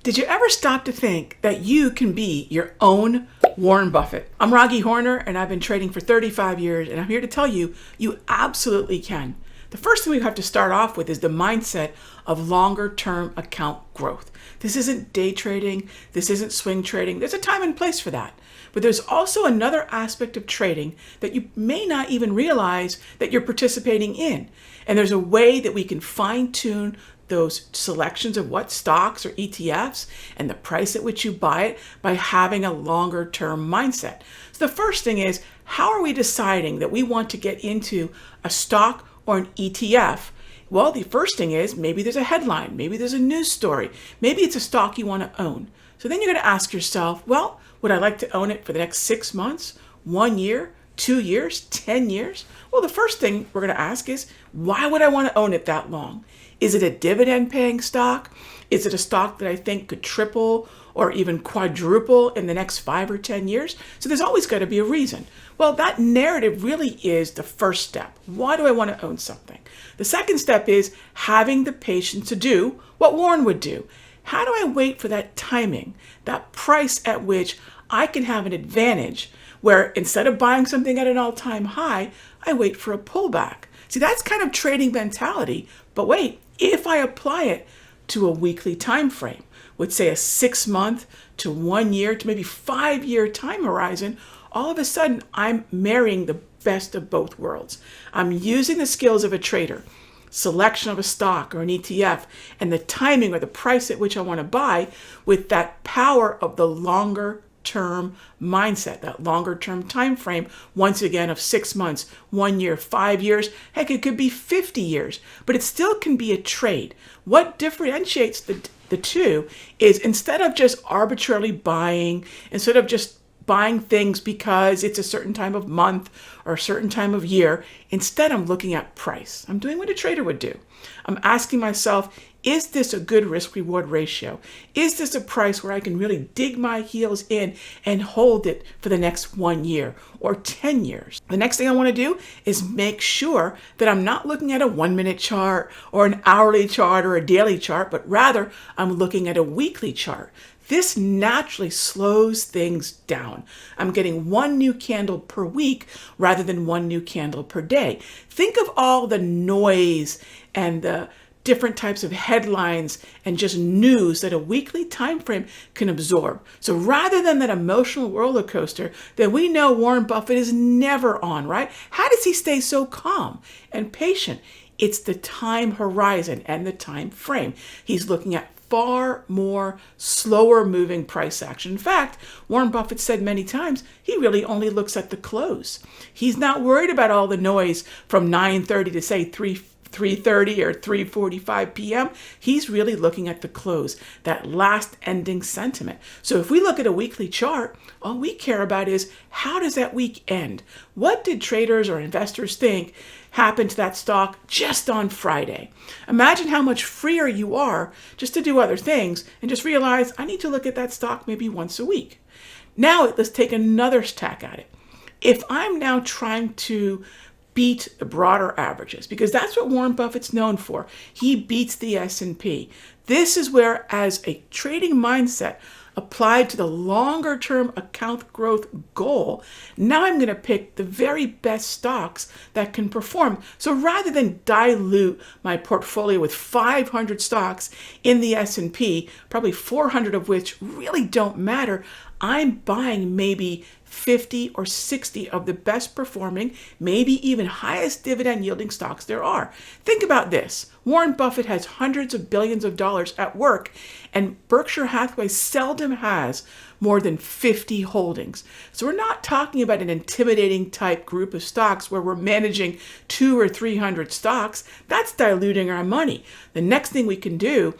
Did you ever stop to think that you can be your own Warren Buffett? I'm Raghee Horner, and I've been trading for 35 years, and I'm here to tell you, you absolutely can. The first thing we have to start off with is the mindset of longer-term account growth. This isn't day trading. This isn't swing trading. There's a time and place for that. But there's also another aspect of trading that you may not even realize that you're participating in. And there's a way that we can fine-tune those selections of what stocks or ETFs and the price at which you buy it by having a longer term mindset. So the first thing is, how are we deciding that we want to get into a stock or an ETF? Well, the first thing is maybe there's a headline, maybe there's a news story, maybe it's a stock you want to own. So then you're going to ask yourself, well, would I like to own it for the next 6 months, 1 year, 2 years, 10 years? Well, the first thing we're going to ask is, why would I want to own it that long? Is it a dividend paying stock? Is it a stock that I think could triple or even quadruple in the next 5 or 10 years? So there's always got to be a reason. Well, that narrative really is the first step. Why do I want to own something? The second step is having the patience to do what Warren would do. How do I wait for that timing, that price at which I can have an advantage where instead of buying something at an all-time high, I wait for a pullback? See, that's kind of trading mentality. But wait, if I apply it to a weekly time frame, with say a 6 month to 1 year to maybe 5 year time horizon, all of a sudden I'm marrying the best of both worlds. I'm using the skills of a trader, selection of a stock or an ETF, and the timing or the price at which I want to buy with that power of the longer term mindset, that longer term time frame, once again, of 6 months, 1 year, 5 years, heck, it could be 50 years, but it still can be a trade. What differentiates the two is, instead of just arbitrarily buying, instead of just buying things because it's a certain time of month or a certain time of year, instead I'm looking at price. I'm doing what a trader would do. I'm asking myself, is this a good risk-reward ratio? Is this a price where I can really dig my heels in and hold it for the next 1 year or 10 years? The next thing I want to do is make sure that I'm not looking at a 1 minute chart or an hourly chart or a daily chart, but rather I'm looking at a weekly chart. This naturally slows things down. I'm getting one new candle per week rather than one new candle per day. Think of all the noise and the different types of headlines and just news that a weekly time frame can absorb. So rather than that emotional roller coaster that we know Warren Buffett is never on, right? How does he stay so calm and patient? It's the time horizon and the time frame. He's looking at far more slower moving price action. In fact, Warren Buffett said many times, he really only looks at the close. He's not worried about all the noise from 9:30 to say 3:30 or 3:45 p.m. He's really looking at the close, that last ending sentiment. So if we look at a weekly chart, all we care about is, how does that week end? What did traders or investors think happened to that stock just on Friday? Imagine how much freer you are just to do other things and just realize, I need to look at that stock maybe once a week. Now let's take another tack at it. If I'm now trying to beat the broader averages, because that's what Warren Buffett's known for. He beats the S&P. This is where, as a trading mindset applied to the longer term account growth goal, now I'm going to pick the very best stocks that can perform. So rather than dilute my portfolio with 500 stocks in the S&P, probably 400 of which really don't matter, I'm buying maybe 50 or 60 of the best performing, maybe even highest dividend yielding stocks there are. Think about this. Warren Buffett has hundreds of billions of dollars at work, and Berkshire Hathaway seldom has more than 50 holdings. So we're not talking about an intimidating type group of stocks where we're managing 200 or 300 stocks. That's diluting our money. The next thing we can do,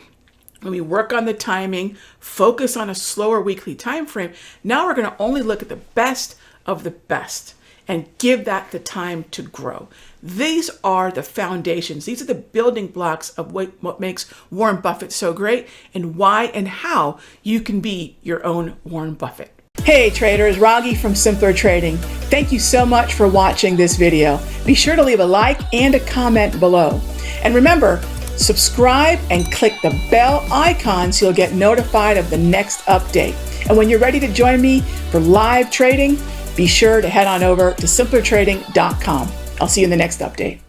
when we work on the timing, focus on a slower weekly time frame, now we're going to only look at the best of the best and give that the time to grow. These are the foundations. These are the building blocks of what makes Warren Buffett so great, and why and how you can be your own Warren Buffett. Hey traders, Raghee from Simpler Trading. Thank you so much for watching this video. Be sure to leave a like and a comment below. And remember, Subscribe and click the bell icon so you'll get notified of the next update. And when you're ready to join me for live trading, be sure to head on over to simplertrading.com. I'll see you in the next update.